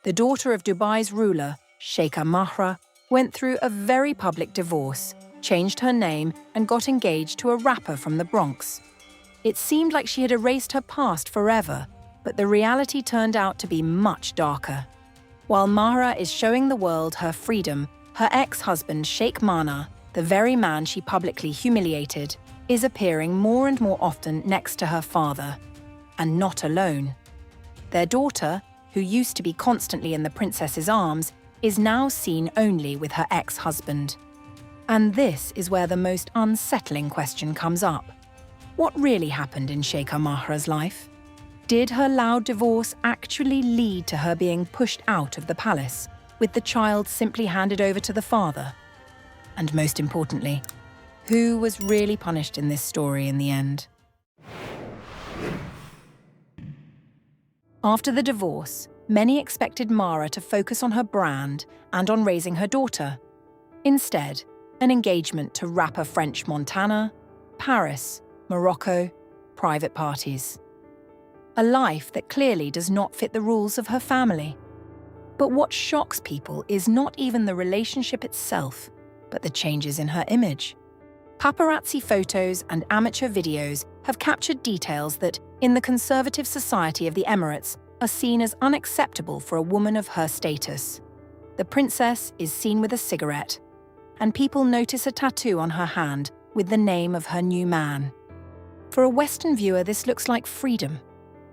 The daughter of Dubai's ruler, Sheikha Mahra, went through a very public divorce, changed her name, and got engaged to a rapper from the Bronx. It seemed like she had erased her past forever, but the reality turned out to be much darker. While Mahra is showing the world her freedom, her ex-husband Sheikh Mana, the very man she publicly humiliated, is appearing more and more often next to her father. And not alone. Their daughter, who used to be constantly in the princess's arms, is now seen only with her ex-husband. And this is where the most unsettling question comes up. What really happened in Sheikha Mahra's life? Did her loud divorce actually lead to her being pushed out of the palace, with the child simply handed over to the father? And most importantly, who was really punished in this story in the end? After the divorce, many expected Mahra to focus on her brand and on raising her daughter. Instead, an engagement to rapper French Montana, Paris, Morocco, private parties. A life that clearly does not fit the rules of her family. But what shocks people is not even the relationship itself, but the changes in her image. Paparazzi photos and amateur videos have captured details that, in the conservative society of the Emirates, are seen as unacceptable for a woman of her status. The princess is seen with a cigarette, and people notice a tattoo on her hand with the name of her new man. For a Western viewer, this looks like freedom.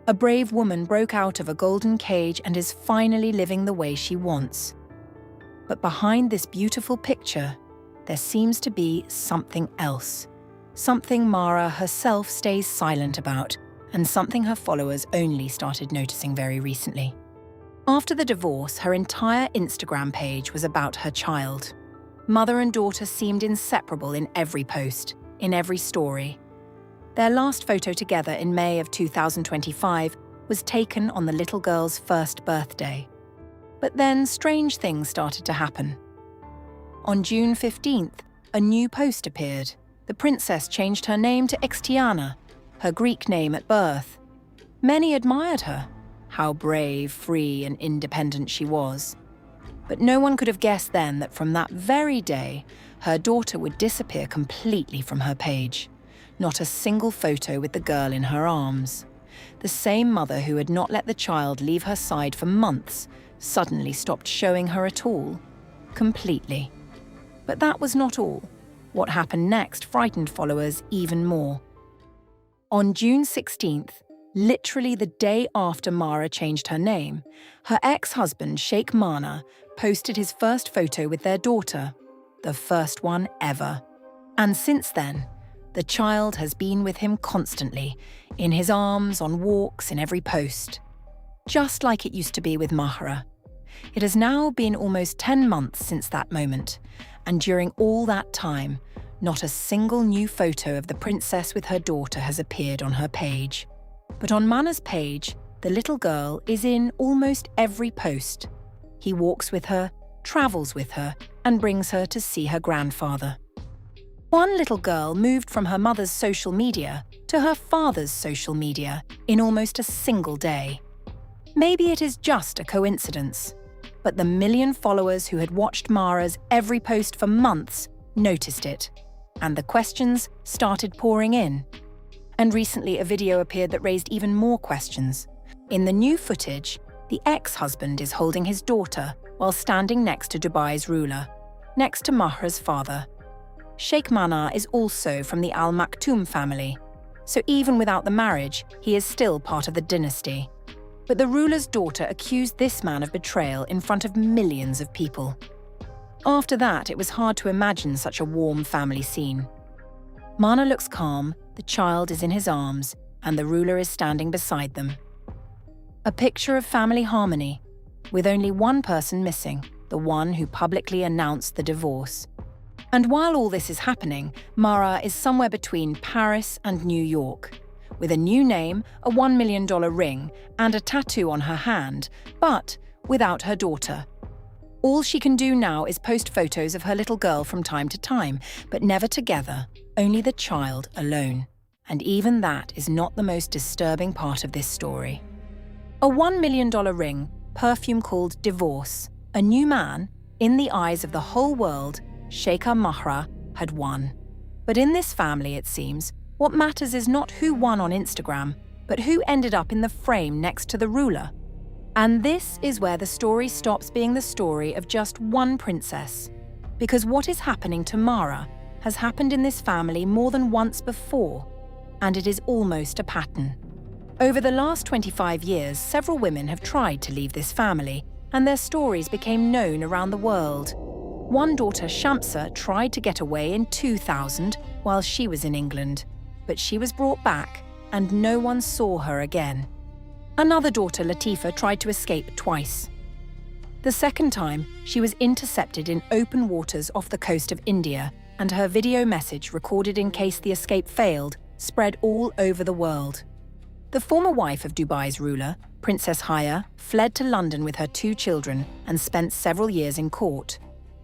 A brave woman broke out of a golden cage and is finally living the way she wants. But behind this beautiful picture, there seems to be something else. Something Mahra herself stays silent about, and something her followers only started noticing very recently. After the divorce, her entire Instagram page was about her child. Mother and daughter seemed inseparable in every post, in every story. Their last photo together in May of 2025 was taken on the little girl's first birthday. But then strange things started to happen. On June 15th, a new post appeared. The princess changed her name to Xtiana, her Greek name at birth. Many admired her, how brave, free, and independent she was. But no one could have guessed then that from that very day, her daughter would disappear completely from her page. Not a single photo with the girl in her arms. The same mother who had not let the child leave her side for months suddenly stopped showing her at all. Completely. But that was not all. What happened next frightened followers even more. On June 16th, literally the day after Mahra changed her name, her ex-husband Sheikh Mana posted his first photo with their daughter, the first one ever. And since then, the child has been with him constantly, in his arms, on walks, in every post. Just like it used to be with Mahra. It has now been almost 10 months since that moment, and during all that time, not a single new photo of the princess with her daughter has appeared on her page. But on Mana's page, the little girl is in almost every post. He walks with her, travels with her, and brings her to see her grandfather. One little girl moved from her mother's social media to her father's social media in almost a single day. Maybe it is just a coincidence, but the million followers who had watched Mahra's every post for months noticed it, and the questions started pouring in. And recently a video appeared that raised even more questions. In the new footage, the ex-husband is holding his daughter while standing next to Dubai's ruler, next to Mahra's father. Sheikh Mana is also from the Al Maktoum family, so even without the marriage, he is still part of the dynasty. But the ruler's daughter accused this man of betrayal in front of millions of people. After that, it was hard to imagine such a warm family scene. Mana looks calm, the child is in his arms, and the ruler is standing beside them. A picture of family harmony, with only one person missing, the one who publicly announced the divorce. And while all this is happening, Mahra is somewhere between Paris and New York, with a new name, a $1 million ring, and a tattoo on her hand, but without her daughter. All she can do now is post photos of her little girl from time to time, but never together, only the child alone. And even that is not the most disturbing part of this story. A $1 million ring perfume called Divorce, a new man, in the eyes of the whole world, Sheikha Mahra, had won. But in this family, it seems, what matters is not who won on Instagram, but who ended up in the frame next to the ruler. And this is where the story stops being the story of just one princess. Because what is happening to Mahra has happened in this family more than once before, and it is almost a pattern. Over the last 25 years, several women have tried to leave this family, and their stories became known around the world. One daughter, Shamsa, tried to get away in 2000 while she was in England, but she was brought back and no one saw her again. Another daughter, Latifa, tried to escape twice. The second time, she was intercepted in open waters off the coast of India, and her video message, recorded in case the escape failed, spread all over the world. The former wife of Dubai's ruler, Princess Haya, fled to London with her 2 children and spent several years in court.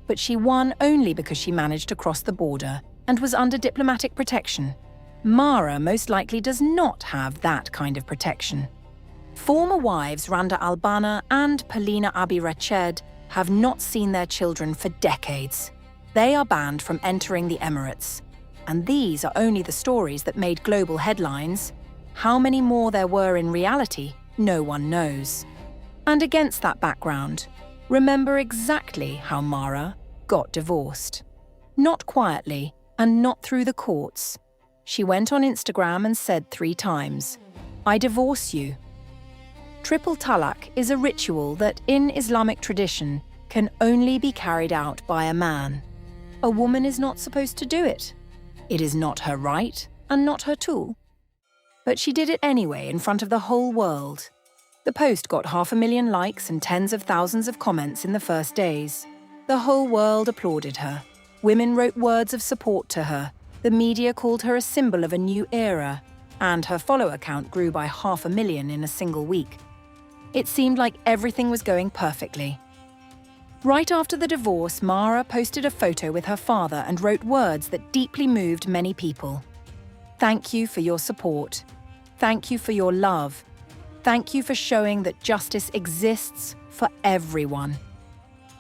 But she won only because she managed to cross the border and was under diplomatic protection. Mahra most likely does not have that kind of protection. Former wives Randa Albana and Polina Abi Rached have not seen their children for decades. They are banned from entering the Emirates. And these are only the stories that made global headlines. How many more there were in reality, no one knows. And against that background, remember exactly how Mahra got divorced. Not quietly and not through the courts. She went on Instagram and said 3 times, "I divorce you." Triple talaq is a ritual that, in Islamic tradition, can only be carried out by a man. A woman is not supposed to do it. It is not her right and not her tool. But she did it anyway in front of the whole world. The post got 500,000 likes and tens of thousands of comments in the first days. The whole world applauded her. Women wrote words of support to her. The media called her a symbol of a new era, and her follower count grew by 500,000 in a single week. It seemed like everything was going perfectly. Right after the divorce, Mahra posted a photo with her father and wrote words that deeply moved many people. "Thank you for your support. Thank you for your love. Thank you for showing that justice exists for everyone."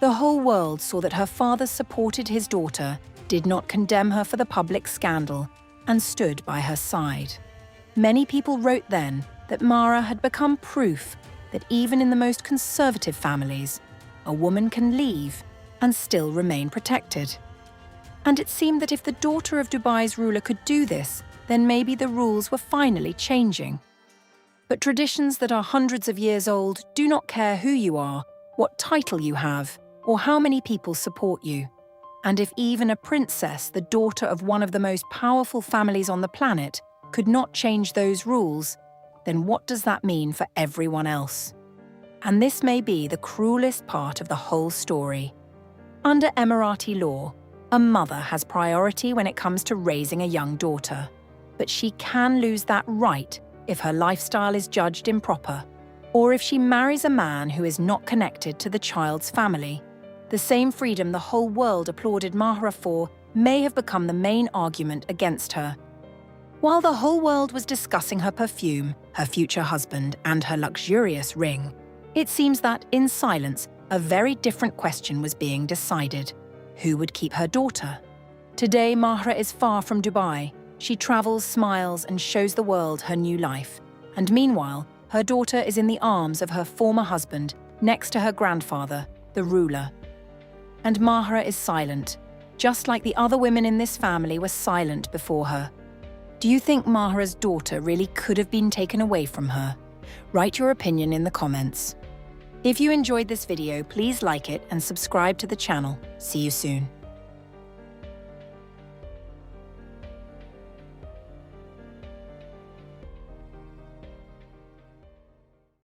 The whole world saw that her father supported his daughter, did not condemn her for the public scandal, and stood by her side. Many people wrote then that Mahra had become proof that even in the most conservative families, a woman can leave and still remain protected. And it seemed that if the daughter of Dubai's ruler could do this, then maybe the rules were finally changing. But traditions that are hundreds of years old do not care who you are, what title you have, or how many people support you. And if even a princess, the daughter of one of the most powerful families on the planet, could not change those rules, then what does that mean for everyone else? And this may be the cruelest part of the whole story. Under Emirati law, a mother has priority when it comes to raising a young daughter, but she can lose that right if her lifestyle is judged improper, or if she marries a man who is not connected to the child's family. The same freedom the whole world applauded Mahra for may have become the main argument against her. While the whole world was discussing her perfume, her future husband, and her luxurious ring, it seems that, in silence, a very different question was being decided. Who would keep her daughter? Today, Mahra is far from Dubai. She travels, smiles, and shows the world her new life. And meanwhile, her daughter is in the arms of her former husband, next to her grandfather, the ruler. And Mahra is silent, just like the other women in this family were silent before her. Do you think Mahra's daughter really could have been taken away from her? Write your opinion in the comments. If you enjoyed this video, please like it and subscribe to the channel. See you soon.